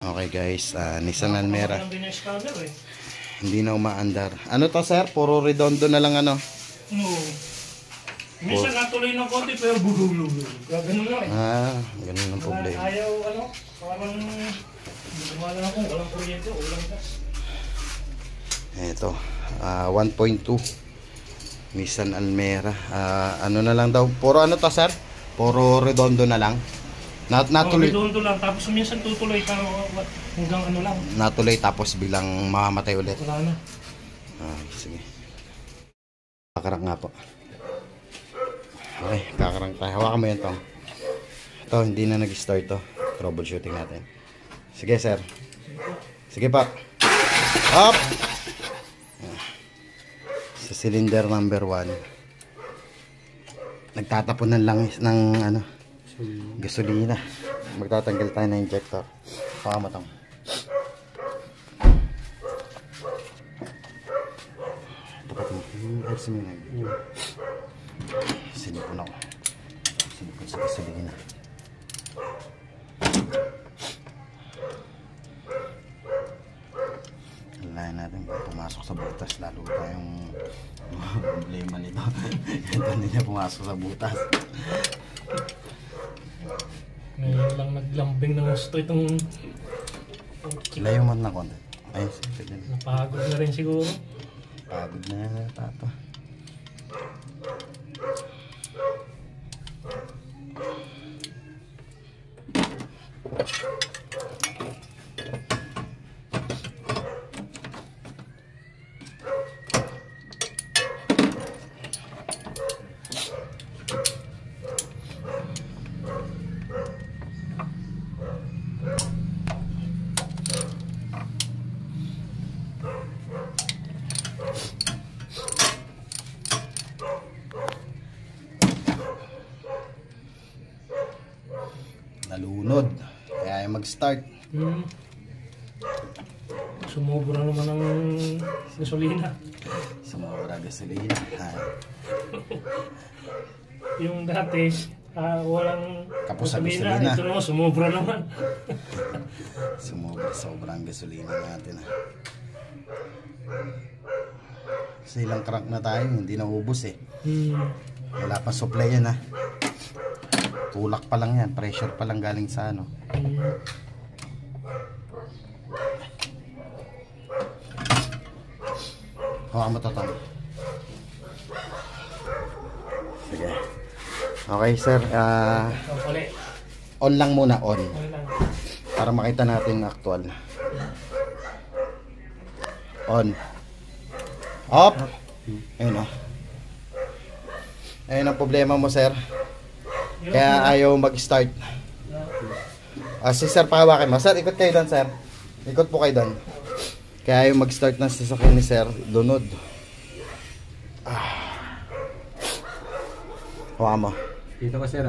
Okay guys, Nissan Almera. Eh. Hindi na umaandar. Ano to sir? Puro redondo na lang ano? No. Minsan natuloy ng konti pero bugulog. Ganun lang eh. Ganun ang problema. Ayaw parang gumala na kung walang kuryente o walang gas. Ito, 1.2 Nissan Almera. Ano na lang daw? Puro ano to sir? Puro redondo na lang? Natuloy. Redondo lang, tapos minsan tutuloy hanggang ano lang. Natuloy tapos bilang mamamatay ulit. Wala na. Sige. Kakarang nga po. Okay, kakarang tayo. Hawakan mo yan tong. Ito, hindi na nag-start to. Troubleshooting natin. Sige sir. Sige pa. Up! Sa cylinder number 1. Nagtatapon ng langis ng ano, gasolina. Magtatanggal tayo ng injector. Hawakan mo tong. Tapat mo. Sinipon ako. Sinipon sa gasolina. Kailangan natin pumasok sa butas. Lalo tayong problema nito. Ito hindi niya pumasok sa butas. Ngayon lang naglambing ng gusto itong Layo mo na konti. Ay, sige. napagod na rin siguro. Pagod na yan tato. Nalunod. Kaya ay mag-start. Sumobra naman ng gasolina. Sumobra gasolina. Yung dati, walang Kapos sa gasolina. Ito naman, sumobra naman. Sumobra, sobrang gasolina natin. Kasi ilang crank na tayo, hindi na ubos eh. Wala pa supply yan ha. Tulak pa lang yan, pressure pa lang galing sa ano. Hawakan mo to. Sige. Okay sir, on lang muna, on. Para makita natin actual. On. Off. Ayun o. Ayun ang problema mo sir. Kaya ayaw mag-start. Si sir, pahawakin mo. Sir, ikot kayo doon, sir. Ikot po kayo doon. Kaya ayaw mag-start ng sasakyan ni sir. Lunod. Hawakan mo. Dito ka, sir.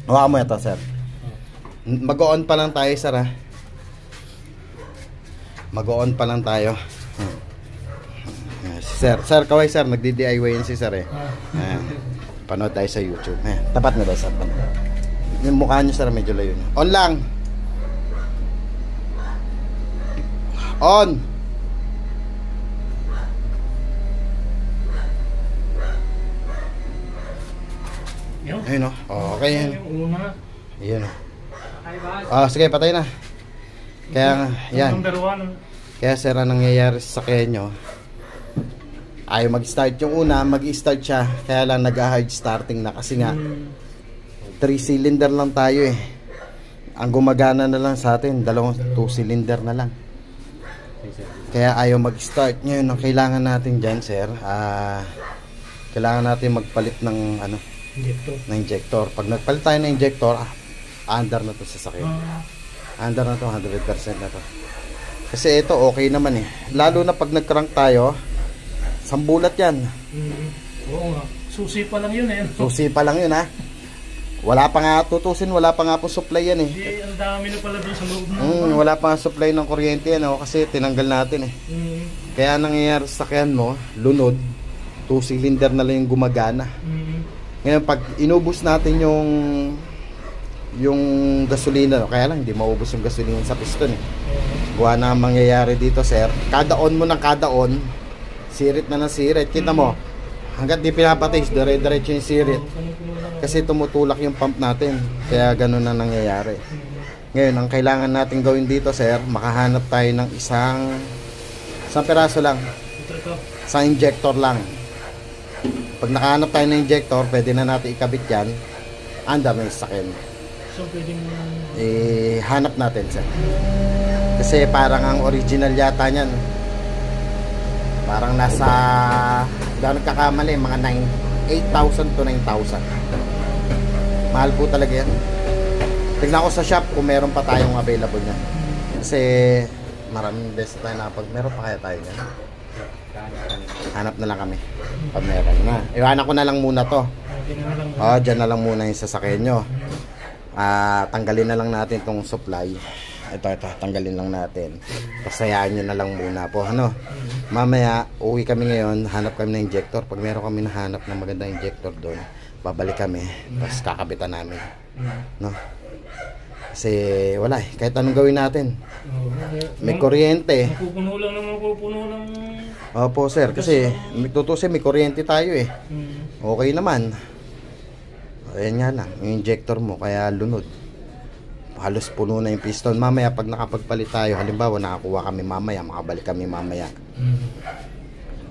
Hawakan mo ito, sir. Mag-on pa lang tayo, sir. Mag-on pa lang tayo. Sir, kaway, sir. Nagdi-DIY yan si sir eh. Panood tayo sa YouTube. Tapat na ba sir? Yung mukha nyo sir medyo layo na. On lang. On. Ayun o. Okay yan. Ayun o. Sige patay na. Kaya yan. Kaya sir ang nangyayari sa sakyan nyo, ayaw mag-start yung una, mag-start siya. Kaya lang nag-hard starting na kasi nga 3 cylinder lang tayo eh. Ang gumagana na lang sa atin, 2 cylinder na lang. Kaya ayaw mag-start. Ngayon, ang kailangan natin dyan sir, kailangan natin magpalit ng ano, injector. Pag nagpalit tayo ng injector, under na to sa sakit. Under na to, 100% na to. Kasi ito okay naman eh. Lalo na pag nag-crank tayo, sambulat yan. Oo nga. Susi pa lang yun eh. Susi pa lang yun ha. Wala pa nga tutusin, wala pa nga po supply yan eh. Hindi, ang dami na pala doon sa loob na. Wala pa nga supply ng kuryente yan kasi tinanggal natin eh. Kaya nangyayari sa sakyan mo, lunod, 2 cylinder na lang yung gumagana. Ngayon pag inubos natin yung gasolina, kaya lang hindi maubos yung gasolina sa piston eh. Gawa na ang mangyayari dito, sir. Kada on mo ng kada on, sirit na ng sirit. Kita mo, hanggat di pinapatay, dire-diretso yung sirit. Kasi tumutulak yung pump natin. Kaya ganun na nangyayari. Ngayon, ang kailangan natin gawin dito, sir, makahanap tayo ng isang peraso lang. Isang injector lang. Pag nakahanap tayo ng injector, pwede na natin ikabit yan. Anda may sakin. So, pwedeng... hanap natin, sir. Kasi parang ang original yata niyan. Parang nasa... Gano'n kakamali, mga 8,000 to 9,000. Mahal po talaga yan. Tignan ko sa shop kung meron pa tayong available niyan. Kasi maraming beses tayo na pag meron pa kaya tayo niyan. Hanap na lang kami pag meron na. Iwanan ko na lang muna to. Dyan na lang muna yung sasakyan nyo. Tanggalin na lang natin tong supply. Ito, tanggalin lang natin. Pasayaan nyo na lang muna po. Mamaya, uwi kami ngayon, hanap kami ng injector. Pag meron kami nahanap ng magandang injector doon, babalik kami, tapos kakabitan namin. No? Kasi wala kahit anong gawin natin. May kuryente. Mapupuno lang naman, mapupuno ng... Opo, sir, kasi tutusin may kuryente tayo eh. Okay naman. Ayan nga lang, yung injector mo, kaya lunod. Halos puno na yung piston. Mamaya pag nakapagpalit tayo, halimbawa nakakuha kami mamaya, makabalik kami mamaya.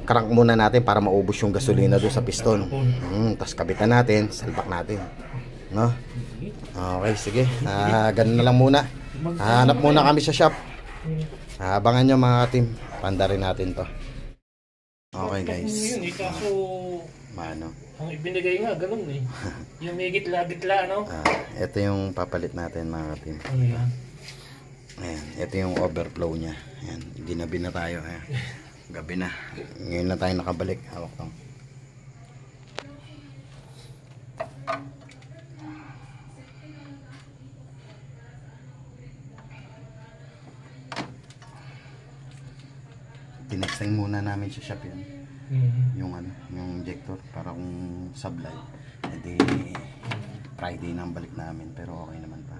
Crank muna natin para maubos yung gasolina doon sa piston. Tapos kabitan natin, salpak natin. No? Okay, sige. Ganun na lang muna. Hanap muna kami sa shop. Abangan nyo mga team. Pandarin natin to. Okay guys. Kaso, Mano? ang ibinigay nga, ganun eh. Yung may gitla-gitla, no? Ito yung papalit natin mga team. Ano yan? Ayan, ito yung overflow nya. Ayan, ginabi na tayo. Ayan. Gabi na. Ngayon na tayo nakabalik. Hawak lang. Tinexting muna namin sa shop yun. Yung injector para kung sablay. Edi Friday na ang balik namin pero okay naman pa.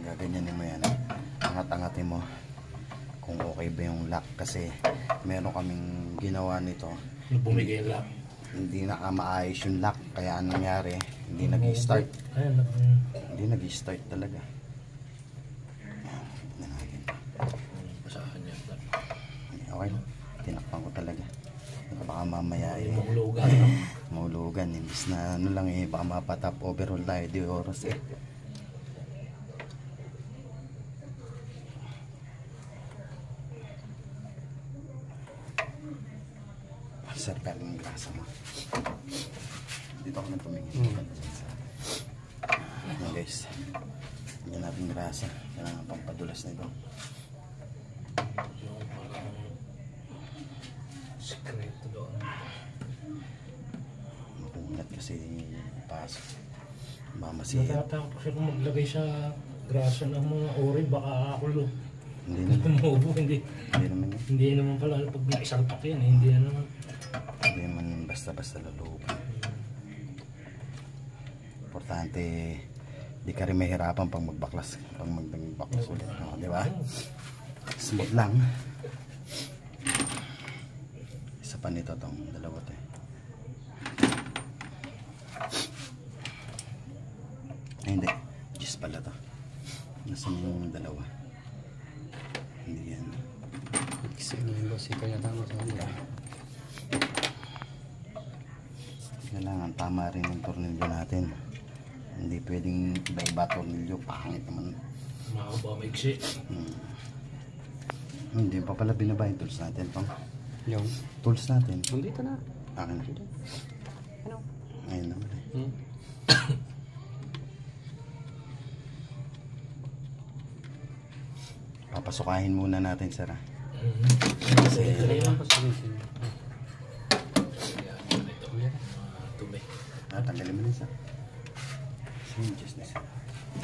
Gaganyanin mo yan. Angat-angatin mo kung okay ba yung lock kasi meron kaming ginawa nito. Bumigay lang. Hindi na maayos yung lock kaya anong nangyari? Hindi nag-i-start. Hindi nag-i-start talaga. Basahan niya. Okay lang. Tinakpan ko talaga. Baka mamaya mahulugan. Imbis na ano lang baka mapatap overall tayo di oras Sir, pero yung grasa mo. Dito ako nang tumingin. Ayan guys. Yan natin grasa. Kailangan pampadulas nito. Yung parang sekreto doon. Makungat kasi pasok. Mamasiya. Natatakot kasi kung maglagay sa grasa ng mga ori, baka akulo. Hindi naman. Tumubo, hindi. Hindi naman pala pag naisalpak yan. Hindi naman. Hindi naman basta-basta lalooban. Importante, di ka rin mahirapan pag magbaklas. Pag magbaklas ulit. Di ba? Smooth lang. Isa pa nito tong dalawa to Ay, hindi. Just pala to. Nasaan yung dalawa? Hindi yan. Kasi yung boss, ikaw yata mo sa kanila. Kailangan tama rin yung tornilyo natin. Hindi pwedeng iba-iba tornilyo. Pangit naman. Mahaba, maiksi. Hindi pa pala binaba yung tools natin. Yung? Tools natin. Nandito na. Akin na. Ano? Ayun naman Papasukahin muna natin, sir. Kasi, tanggalin mo na isa. Just na isa.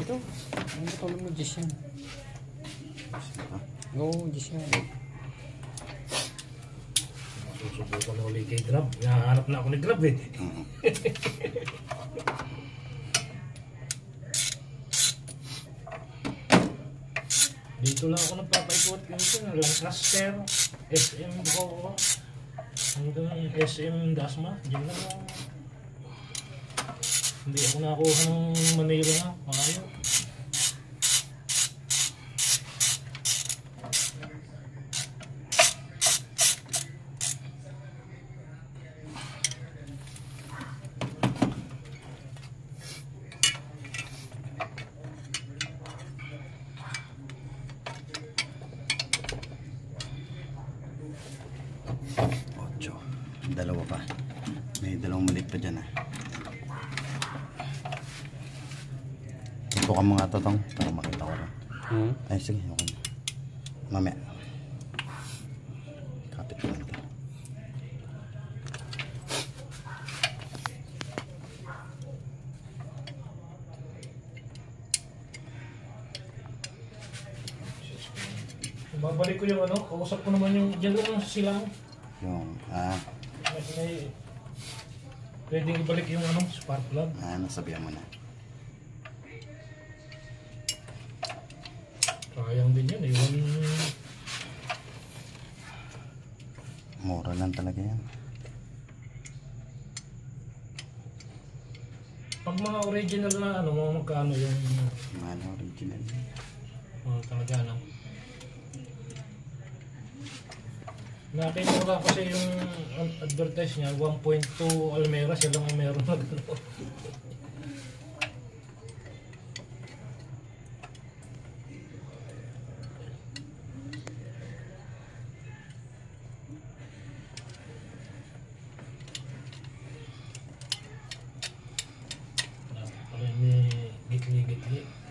Ito, ano ba mo Diyos yan? Oo, Diyos yan. Susubukan na ulit kay Grab. Nahanap na ako ni Grab eh. Dito lang ako nagpapaikot ganito. Lancaster, SM Bacoor, hanggang SM Dasma. Diyan lang ako. Hindi ako nakuha ng Manila na. Maayo. Dalawa pa. May dalawang maliit pa dyan ah. Tutukan mga tatang para makita ko rin. Ay sige, okay na. Mamaya. Kapit ko lang ito. Babalik ko yung ano, kausap ko naman yung dyan lang sa silang. Yung, pwedeng ibalik yung ano, spark plug. nasabihan mo na. Sayang din yan eh. Mura lang talaga yan. Pag mga original na ano, mga magkano yung Mga original. talaga ano. Nakita ko lang kasi yung advertise niya, 1.2 Almera, siya lang ang meron na gano'n. Parang may gitli-gitli.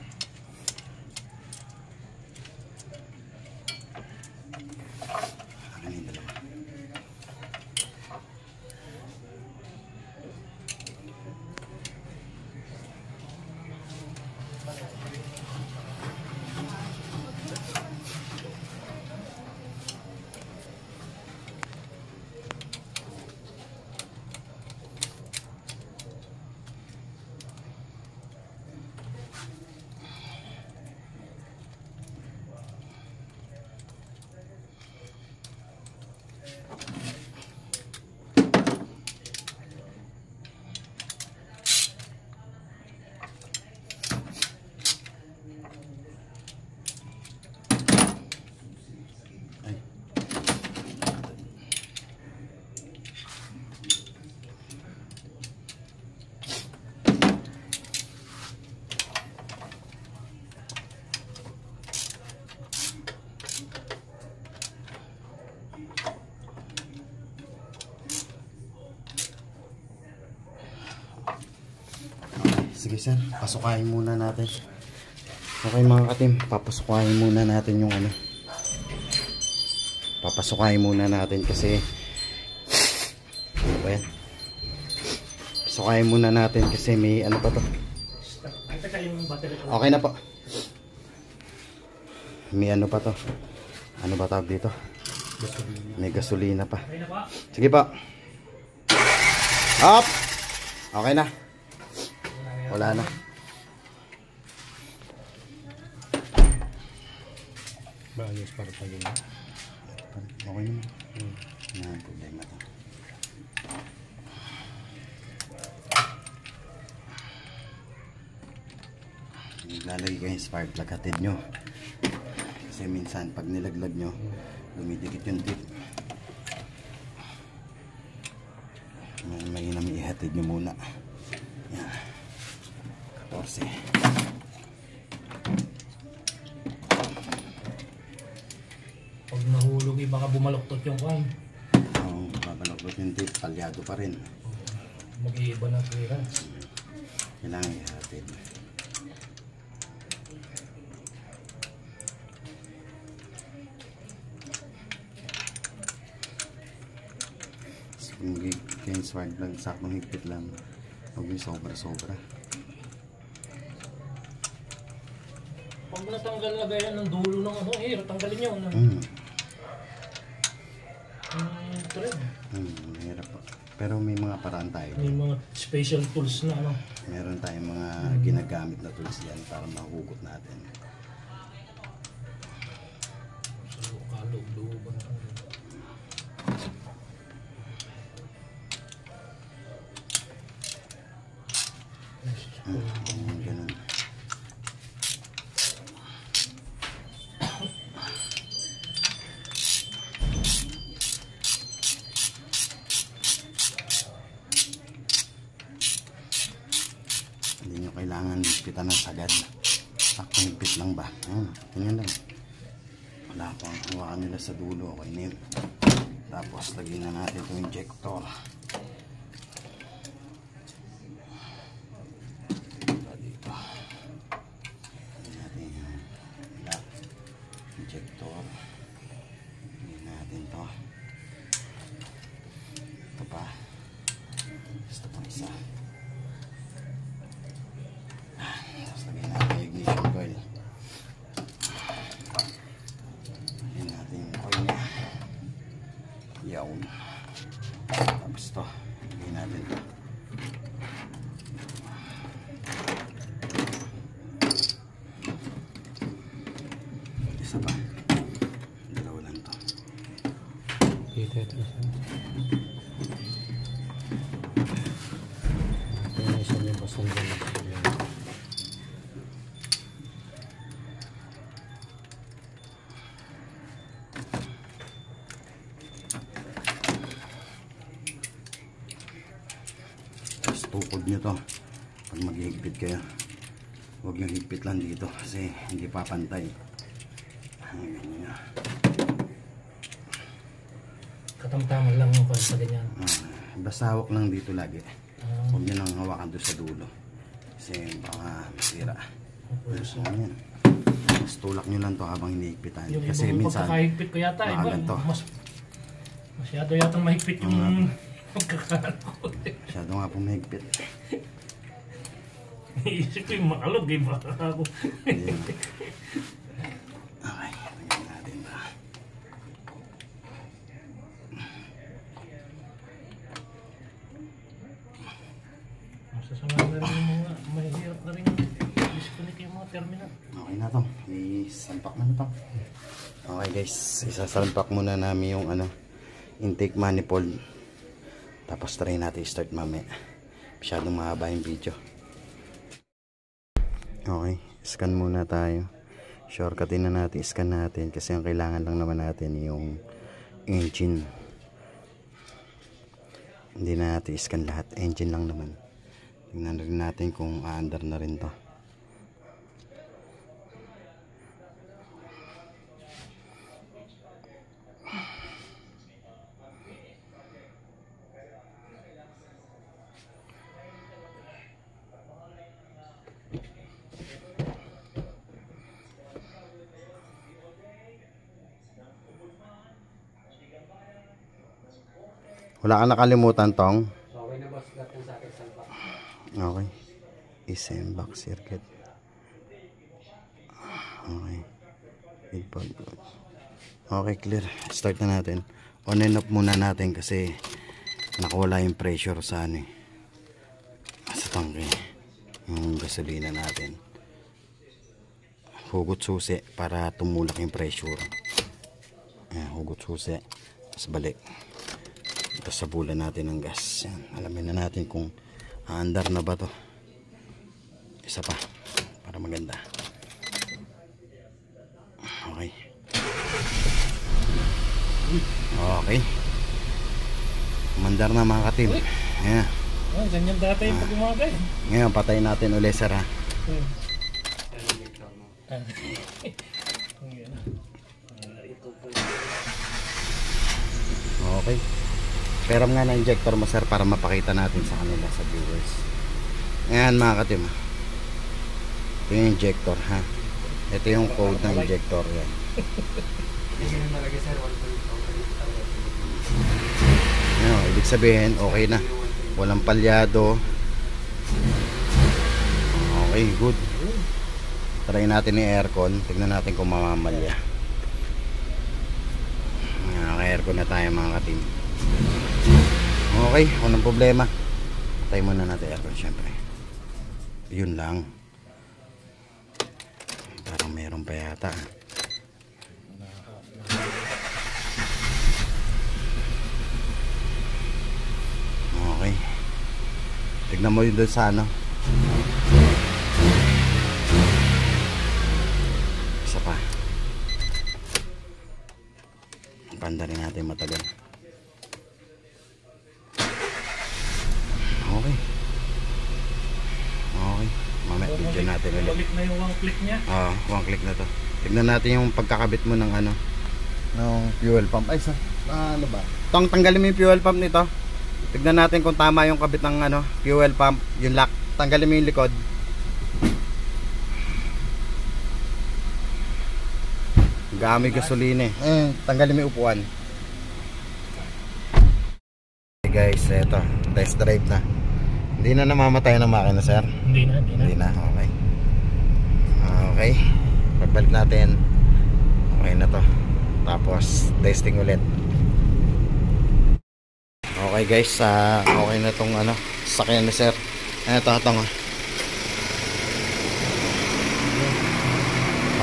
Sige sir, pasukahin muna natin. Okay mga katim, papasukahin muna natin yung ano. Papasukahin muna natin kasi ano ba yan? Pasukahin muna natin kasi may ano pa to. Okay na po. May ano pa to. Ano ba tawag dito? May gasolina pa. Sige po. Up! Okay na. Wala na. Ayos para pag yun. Okay naman. Yan, problema to. Naglalagay kayo yung spark plug, hatid nyo. Kasi minsan pag nilaglag nyo, dumidikit yung tip. May ihatid nyo muna. Yan. 14. Pag nahulog baka bumaloktot yung kwan. Oo, babaloktot yung tip, palyado pa rin. Mag-iiba ng clearance. Kailangan ihatid. Swag lang, sakong higpit lang. Huwag yung sobra-sobra. Pag natanggal na gaya ng dulo ng ano, tanggalin nyo. Thread. Mahirap po. Pero may mga paraan tayo. May mga special tools na ano. Meron tayong mga ginagamit na tools yan para mahugot natin. So, kaloob-looban. Ganun. Hindi nyo kailangan higpitan ng sagad. Sakto higpit lang ba? Ayun, ganyan lang. Wala pang hawakan nila sa dulo. Okay na yun. Tapos lagyan na natin itong injector. Dito. Lagyan natin yung lock. Injector. Lagyan natin to. Ito pa. Gusto pa isa. Tapos lagyan natin yung ignition coil. Lagyan natin yung coil niya. Yawn. Tapos to. Lagyan natin to. Isa pa. Dalawa lang to. Dito ito. Ito isa niya pasang dyan. Tukod nyo to pag maghihigpit kayo, huwag nyo higpit lang dito kasi hindi papantay. Ganyan na. Katamtaman lang yung sa ganyan. Basta hawak lang dito lagi, huwag nyo lang hawakan doon sa dulo kasi baka masira. So, yan. Mas tulak nyo lang to habang hinihigpitan Yung kasi ibang minsan pagkakahigpit ko yata, masyado yatang mahigpit yung pagkakaano ko. masyado nga po mahigpit. Iisip ko yung makalog eh, baka ako. Okay, lagyan natin ba. Masasama na rin yung mga mahihirap na rin disconnect yung mga terminal. Okay na to, isampak na to. Okay guys, isasampak muna namin yung intake manifold. Tapos try natin i-start mamaya. Masyadong mahaba yung video. Okay, scan muna tayo. Shortcutin na natin, scan natin. Kasi ang kailangan lang naman natin yung engine. Hindi na natin scan lahat. Engine lang naman. Tingnan rin natin kung aandar na rin to. Wala ka nakalimutan tong? Okay na boss, lahat ng sakit salpa. Okay. Isembak circuit. Okay. Okay, clear. Start na natin. On and off muna natin kasi nakawala yung pressure sa sa tangke. Yung gasolina natin. Hugot susi para tumulak yung pressure. Ayan, hugot susi. Tapos balik. Tapos sabulan natin ng gas. Yan. Alamin na natin kung aandar na ba to. Isa pa para maganda. Okay. Okay. Mandar na mga katim. Ayan. Oh, ganyan dati yung pag-umagay. Ngayon patayin natin ulit sir ha. Okay. Peram nga na injector mo sir para mapakita natin sa kanila sa viewers. Ayan mga katim. Ito yung injector ha. Ito yung code ng injector yan. Ano, ibig sabihin okay na. walang palyado. Okay, good. Try natin yung aircon. Tignan natin kung mamamalya. Naka-aircon na tayo mga ka-team. Okay, walang problema. Patay muna natin aircon syempre. Yun lang. Parang meron pa yata. Okay. Tignan mo yun doon sa ano. Isa pa. Panda rin natin matagal. Okay. Okay. Mamaya video natin ulit. Balik na yung one click niya. Oo, one click na to. Tignan natin yung pagkakabit mo ng ano, ng fuel pump. Ay, ano ba? Tanggalin mo yung fuel pump nito. Tignan natin kung tama yung kabit ng ano, fuel pump, yung lock. Tanggalin mo yung likod. Gamit gasolina eh. Tanggalin mo yung upuan. Okay guys, eto, test drive na. Hindi na namamatay ng makina, sir? Hindi na. Hindi na, okay. Okay. Pagbalik natin, okay na to. Tapos, testing ulit. Okay guys, okay na tong ano, sakyan ni sir. Ito, nga.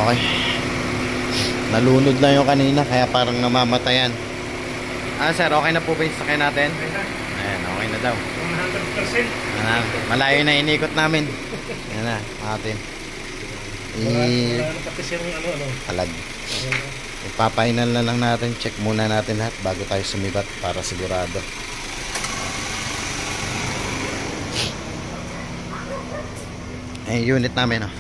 Okay. Nalunod lang yung kanina, kaya parang namamatayan. Sir, okay na po ba yung sakyan natin? Ayan, okay na daw. 100%. Malayo na inikot namin. Ayan na, atin. Alag. Ipapainal na lang natin. Check muna natin lahat bago tayo sumibat para sigurado. Unit namin, oh.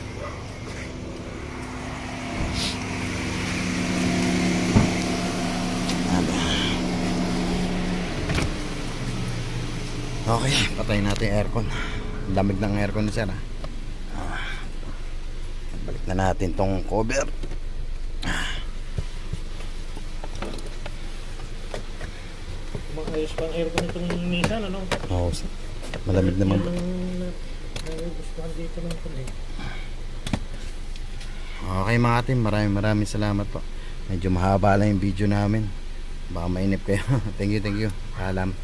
Okay, patayin natin yung aircon. Lamig ng aircon ni sir, ha. Balik na natin tong cover. Ayos pang aircon itong Nissan, ano? Oo, malamig naman. Nagustuhan dito ng kulay. Okay mga team, maraming salamat po. Medyo mahaba lang yung video namin. Baka mainip kayo. Thank you. Alam.